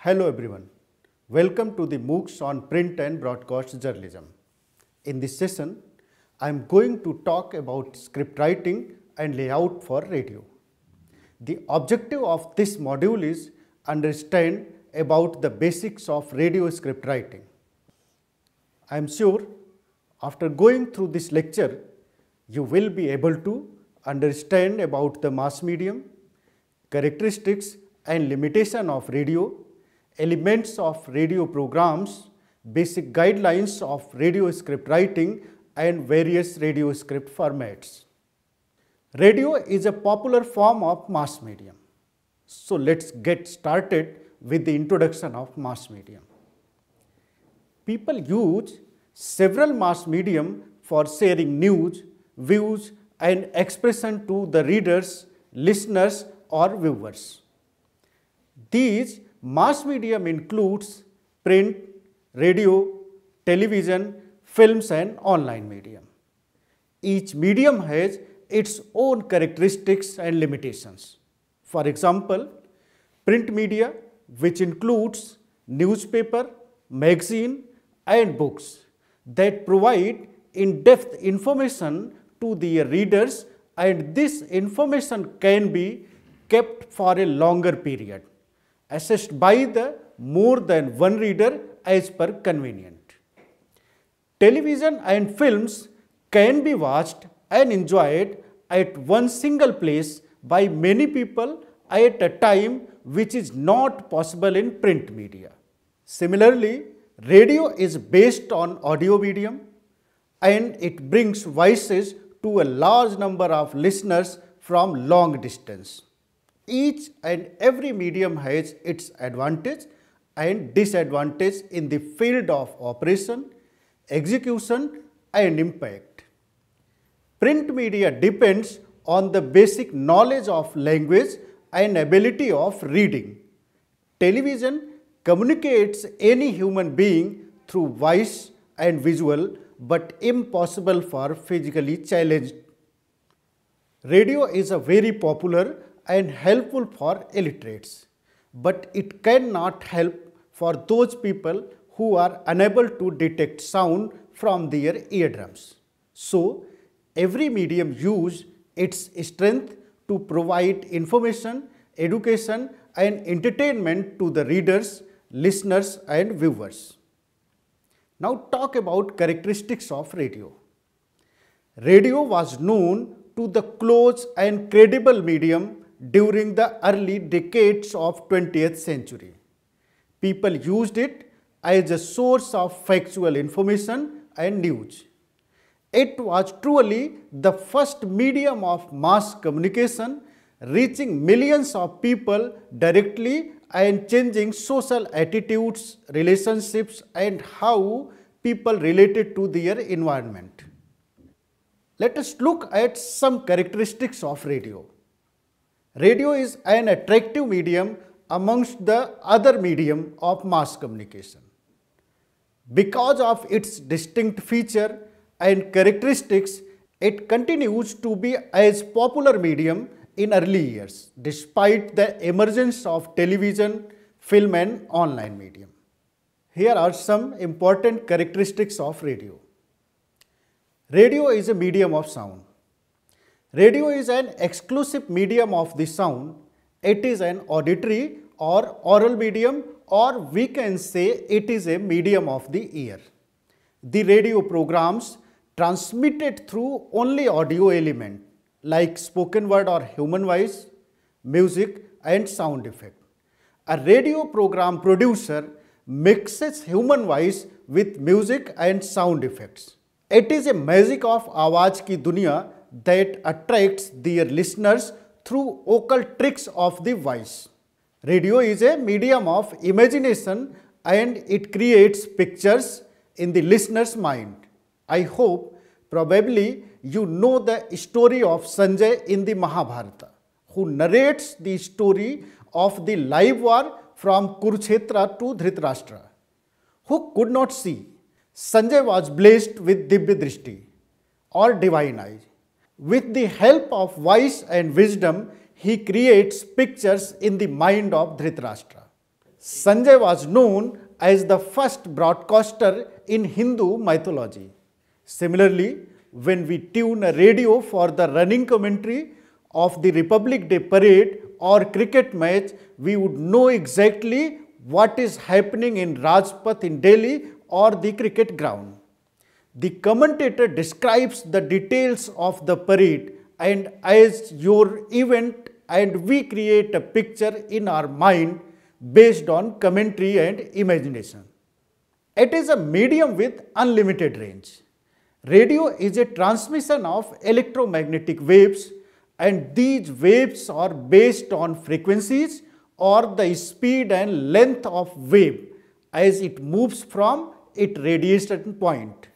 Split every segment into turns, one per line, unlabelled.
Hello everyone, welcome to the MOOCs on Print and Broadcast Journalism. In this session, I am going to talk about script writing and layout for radio. The objective of this module is understand about the basics of radio script writing. I am sure after going through this lecture, you will be able to understand about the mass medium, characteristics and limitation of radio, elements of radio programs, basic guidelines of radio script writing and various radio script formats. Radio is a popular form of mass medium. So let's get started with the introduction of mass medium. People use several mass medium for sharing news, views and expression to the readers, listeners or viewers. These mass medium includes print, radio, television, films and online medium. Each medium has its own characteristics and limitations. For example, print media, which includes newspaper, magazine and books that provide in-depth information to their readers, and this information can be kept for a longer period, assessed by the more than one reader as per convenient. Television and films can be watched and enjoyed at one single place by many people at a time, which is not possible in print media. Similarly, radio is based on audio medium and it brings voices to a large number of listeners from long distance. Each and every medium has its advantage and disadvantage in the field of operation, execution and impact. Print media depends on the basic knowledge of language and ability of reading. Television communicates any human being through voice and visual, but impossible for physically challenged. Radio is a very popular and helpful for illiterates, but it cannot help for those people who are unable to detect sound from their eardrums. So, every medium uses its strength to provide information, education and entertainment to the readers, listeners and viewers. Now talk about characteristics of radio. Radio was known to the close and credible medium during the early decades of 20th century. People used it as a source of factual information and news. It was truly the first medium of mass communication, reaching millions of people directly and changing social attitudes, relationships and how people related to their environment. Let us look at some characteristics of radio. Radio is an attractive medium amongst the other medium of mass communication. Because of its distinct feature and characteristics, it continues to be as popular medium in early years, despite the emergence of television, film and online medium. Here are some important characteristics of radio. Radio is a medium of sound. Radio is an exclusive medium of the sound. It is an auditory or oral medium, or we can say it is a medium of the ear. The radio programs transmitted through only audio element like spoken word or human voice, music and sound effect. A radio program producer mixes human voice with music and sound effects. It is a magic of Awaaz Ki Duniya that attracts their listeners through vocal tricks of the voice. Radio is a medium of imagination and it creates pictures in the listener's mind. I hope probably you know the story of Sanjay in the Mahabharata, who narrates the story of the live war from Kurukshetra to Dhritarashtra. Who could not see, Sanjay was blessed with Divya Drishti or divine eye. With the help of voice and wisdom, he creates pictures in the mind of Dhritarashtra. Sanjay was known as the first broadcaster in Hindu mythology. Similarly, when we tune a radio for the running commentary of the Republic Day parade or cricket match, we would know exactly what is happening in Rajpath in Delhi or the cricket ground. The commentator describes the details of the parade and as your event, and we create a picture in our mind based on commentary and imagination. It is a medium with unlimited range. Radio is a transmission of electromagnetic waves, and these waves are based on frequencies or the speed and length of wave as it moves from its radiation point.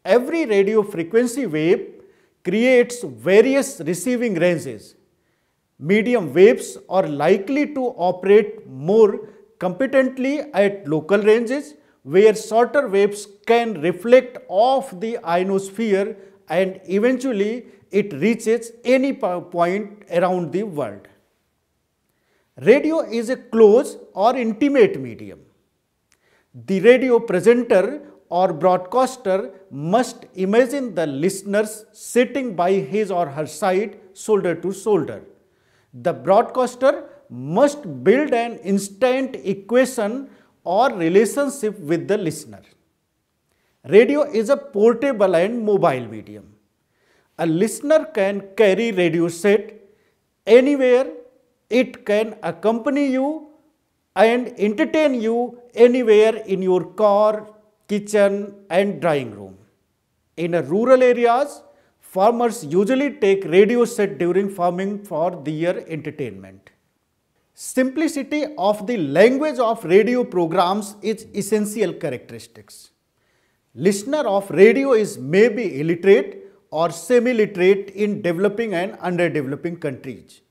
Every radio frequency wave creates various receiving ranges. Medium waves are likely to operate more competently at local ranges, where shorter waves can reflect off the ionosphere and eventually it reaches any point around the world. Radio is a close or intimate medium. The radio presenter or broadcaster must imagine the listeners sitting by his or her side, shoulder to shoulder. The broadcaster must build an instant equation or relationship with the listener. Radio is a portable and mobile medium. A listener can carry radio set anywhere. It can accompany you and entertain you anywhere in your car, kitchen and drawing room. In rural areas, farmers usually take radio set during farming for their entertainment. Simplicity of the language of radio programs is essential characteristics. Listener of radio is maybe illiterate or semi-literate in developing and underdeveloping countries.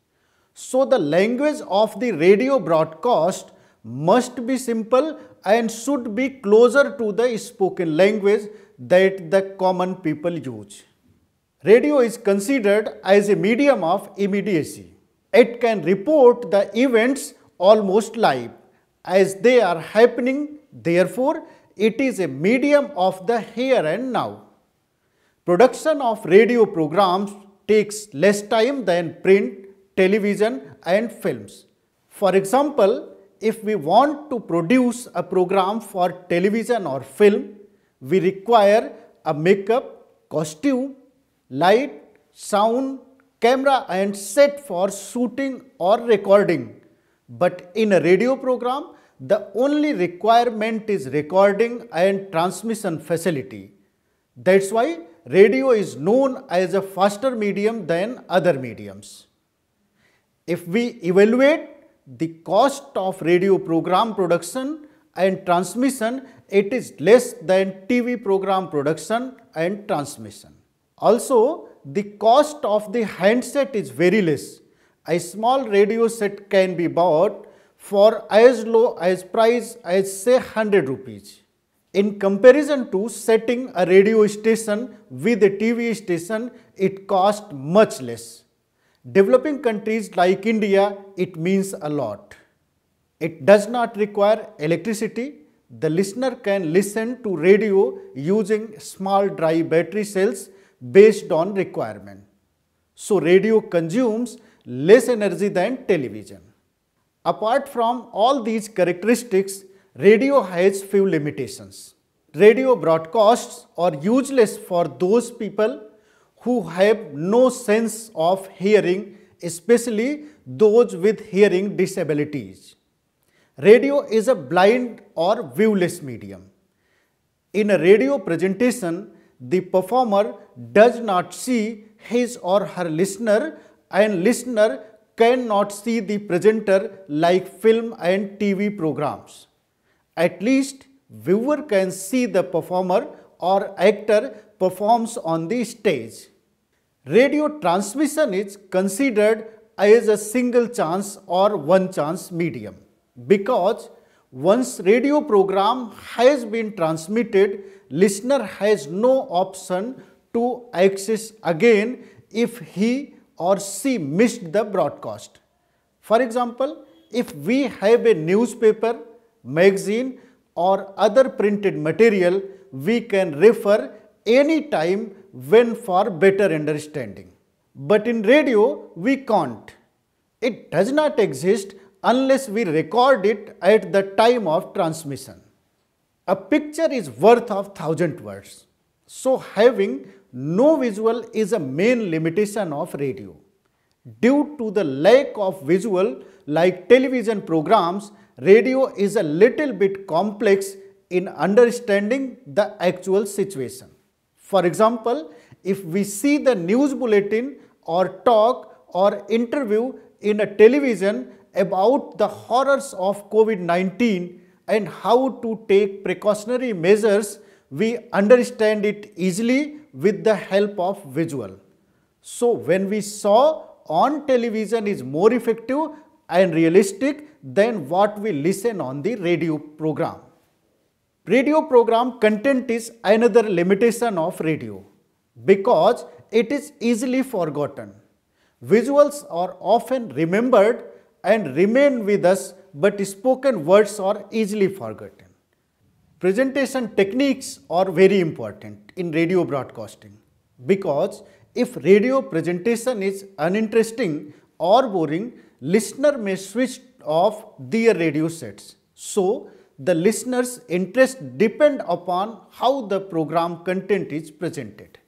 So the language of the radio broadcast must be simple and should be closer to the spoken language that the common people use. Radio is considered as a medium of immediacy. It can report the events almost live as they are happening. Therefore, it is a medium of the here and now. Production of radio programs takes less time than print, television and films. For example, if we want to produce a program for television or film, we require a makeup, costume, light, sound, camera and set for shooting or recording. But in a radio program, the only requirement is recording and transmission facility. That's why radio is known as a faster medium than other mediums. If we evaluate the cost of radio program production and transmission, it is less than TV program production and transmission. Also, the cost of the handset is very less. A small radio set can be bought for as low as price as say 100 rupees. In comparison to setting a radio station with a TV station, it costs much less. Developing countries like India, it means a lot. It does not require electricity. The listener can listen to radio using small dry battery cells based on requirement. So radio consumes less energy than television. Apart from all these characteristics, radio has few limitations. Radio broadcasts are useless for those people who have no sense of hearing, especially those with hearing disabilities. Radio is a blind or viewless medium. In a radio presentation, the performer does not see his or her listener, and listener cannot see the presenter like film and TV programs. At least viewer can see the performer or actor performs on the stage. Radio transmission is considered as a single chance or one chance medium because once radio program has been transmitted, listener has no option to access again if he or she missed the broadcast. For example, if we have a newspaper, magazine or other printed material, we can refer any time when for better understanding. But in radio, we can't. It does not exist unless we record it at the time of transmission. A picture is worth of 1,000 words. So having no visual is a main limitation of radio. Due to the lack of visual like television programs, radio is a little bit complex in understanding the actual situation. For example, if we see the news bulletin or talk or interview in a television about the horrors of COVID-19 and how to take precautionary measures, we understand it easily with the help of visual. So when we saw on television is more effective and realistic than what we listen on the radio program. Radio program content is another limitation of radio because it is easily forgotten. Visuals are often remembered and remain with us, but spoken words are easily forgotten. Presentation techniques are very important in radio broadcasting because if radio presentation is uninteresting or boring, listener may switch off their radio sets. So, the listener's interest depends upon how the program content is presented.